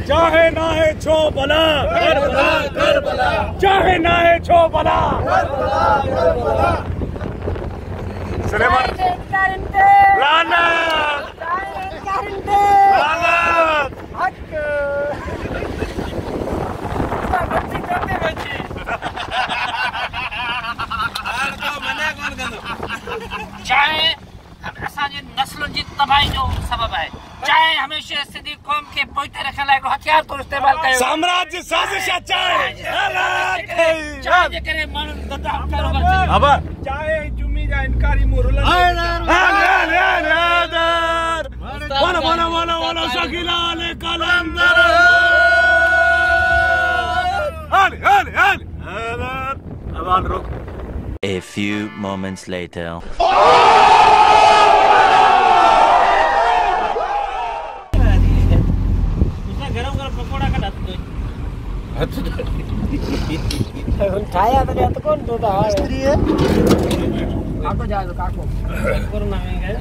चाहे ना है छो बला, चाहे ना है छो बला, सुलेमान राना चाहे असांजे नस्ल जी तबाही जो सबब है, चाहे हमेशा सिंधी कौम के पोइते रखण लाइ हथियार तो इस्तेमाल कयो, साम्राज्य साजिश चाहे चाहे करे माण्हू गदा कारोबार अब चाहे जुमी जा इनकारी मुरल वाला वाला वाला वाला शकीला ले कलंदर हाल हाल हाल अब रुक। A few moments later. गरम गरम पकोड़ा का खाया तो जात कौन तो था स्त्री है काको जा दो काको कोरोना में गए ना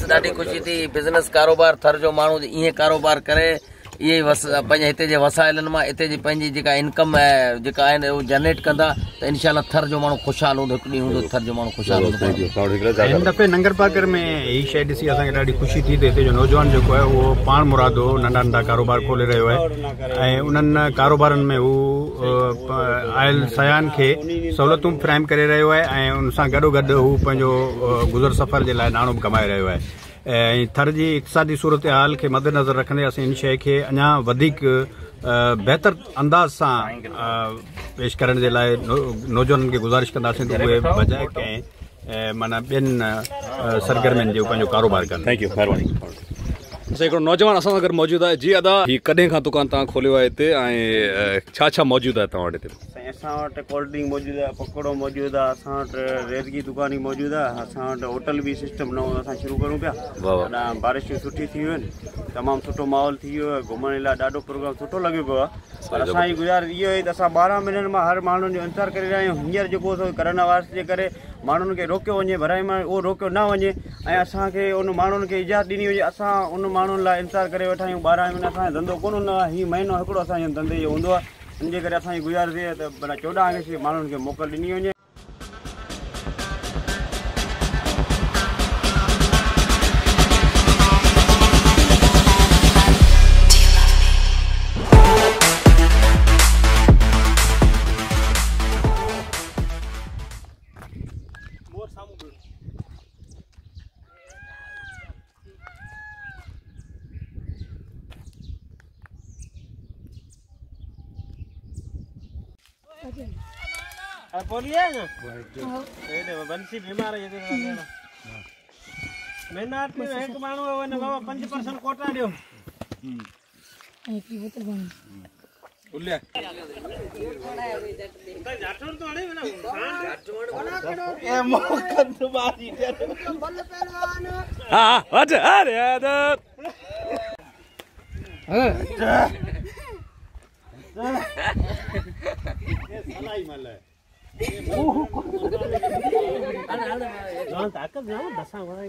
ॾाढी ख़ुशी थी। बिज़नेस कारोबार थर जो माण्हू ईअं कारोबार करे इहे पंहिंजे हिते जे वसाइलनि मां हिते जी पंहिंजी जेका इनकम आहे जेका आहिनि उहो जनरेट कंदा त इनशाला थर जो माण्हू ख़ुशहाल हूंदो, हिकु ॾींहुं हूंदो थर जो माण्हू ख़ुशहाल हूंदो। हिन दफ़े नंगर पाकर में हीअ शइ ॾिसी असांखे ॾाढी ख़ुशी थी। हिते जो नौजवान जेको आहे उहो पाण मुरादो नंढा नंढा कारोबार खोले रहियो आहे ऐं उन्हनि कारोबारनि में हू आयल सयान खे सहूलियतूं फ्राहम करे रहियो आहे ऐं उन सां गॾोगॾु हू पंहिंजो गुज़र सफ़र जे लाइ नाणो बि कमाए रहियो आहे। ऐं थर जी इक़्तिसादी सूरत हाल खे मद्देनज़र रखंदे असीं इन शइ खे अञा वधीक बहितर अंदाज़ सां पेश करण जे लाइ नौजवाननि खे गुज़ारिश कंदासीं त उहे बजाए कंहिं माना ॿियनि सरगर्मियुनि जो पंहिंजो कारोबार कनि। थैंक यू, महिरबानी। हिकिड़ो नौजवान असां सां गॾु मौजूदु आहे। जी अदा, हीअ कॾहिं खां दुकान तव्हां खोलियो आहे हिते ऐं छा छा मौजूदु आहे तव्हां वटि हिते? असां वटि कोल्ड ड्रिंक मौजूदु आहे, पकोड़ो मौजूदु आहे, असां वटि रेज़गी दुकान ई मौजूदु आहे, असां वटि होटल बि सिस्टम नओं असां शुरू करूं पिया। अञा बारिशूं सुठी थी वियूं आहिनि, तमामु सुठो माहौल थी वियो आहे, घुमण लाइ ॾाढो प्रोग्राम सुठो लॻियो पियो आहे। पर असांजी गुज़ारिश इहो आहे त असां 12 महीननि मां हर माण्हुनि जो इंतज़ारु करे रहिया आहियूं। हींअर जेको करोना वायरस जे करे माण्हुनि खे रोकियो वञे, भराई मां उहो रोकियो न वञे ऐं असांखे उन माण्हुनि खे इजाज़त ॾिनी वञे। असां उन माण्हुनि लाइ इंतज़ारु करे वेठा आहियूं। 12 महीना असांजो धंधो कोन हूंदो आहे, हीअ महीनो हिकिड़ो असांजे धंधे जो हूंदो आहे। इन जे करे असांजी गुज़ारिश आहे त भला 14 अगस्त माण्हुनि खे मोकल ॾिनी वञे। बोलिए ना बंसी बीमार है मेहनत में एक माण्हू वने बाबा 5% कोटा दियो की बोतल पानी उल्ले जाटोन तो अड़े ना ए मोकन तो बारी दे बल्ले पहलवान हां हट अरे सलाई मले ताकत ना दसा वड़ा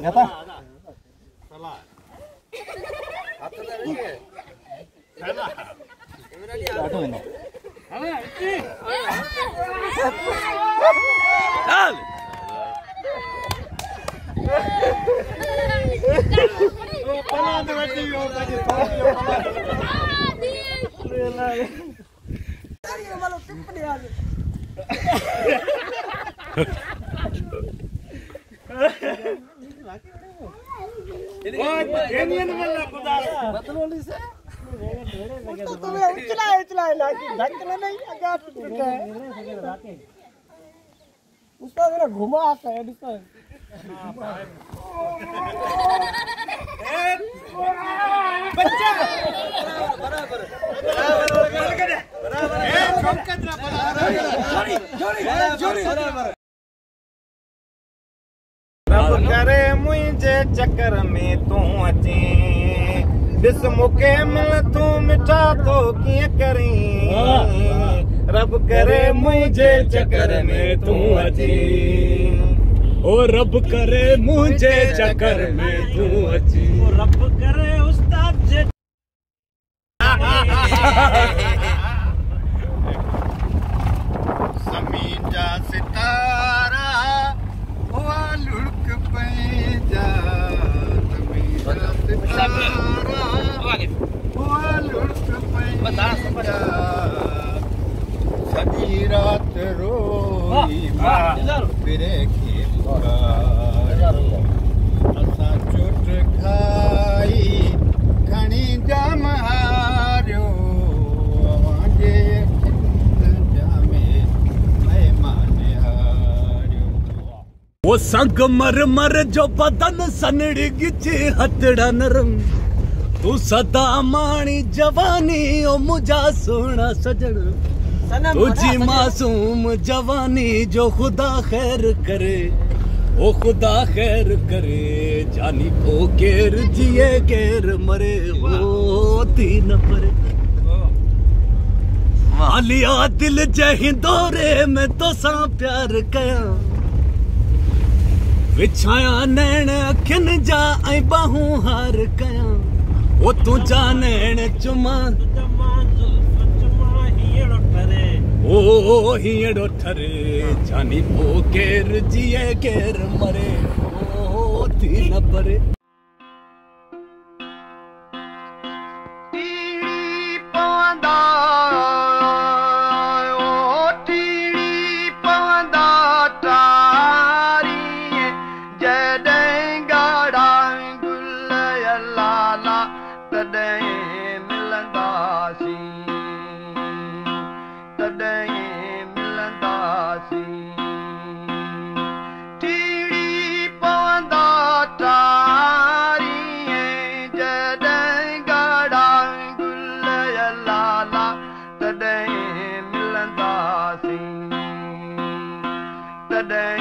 गता सला हाथ दे खाना आटो में चल ओ पना दे बैठी हो बाजी वालो टिप दे आज एनियन वाला खुदा बतलोली से तो तुम्हें उचला ना कि ढक नहीं आगे उसका मेरा घुमा आता है इसका बच्चा बराबर ए चौकत ना जोड़ी रब करे मुझे चक्कर में तू अची दिस मूंखे मिल तू मिठा तो कीअं करीं रब करे मुझे चक्कर में तू अची ओ रब करे मुझे चक्कर में तू अची ओ रब करे उस्ताद जे ज़मीन जा सितारा हुआ लुढ़क पंहिंजा ज़मीन जा सितारा हुआ लुढ़क पंहिंजा सॼी राति रोई फिरे खे पुकारियो असां चोट खाई खणी जाम हारियो अवांजे वो संग मर मर जो बदन सनड़ी गिचे हथड़ा नरम तू सदा माणी जवानी ओ मुझा सोना सजन तुझी मासूम जवानी जो खुदा खैर करे ओ खुदा खैर करे जानी को केर जिए केर मरे ओ थी न परे मालिया दिल जही दौरे में तो सा प्यार कया विछाया नैण अखिन जा ऐं बाहूं हार कया ओ तुझा नैण चुमा ओ हीअड़ो ठरे जानी पो केर जिए केर मरे ओ थी न परे Today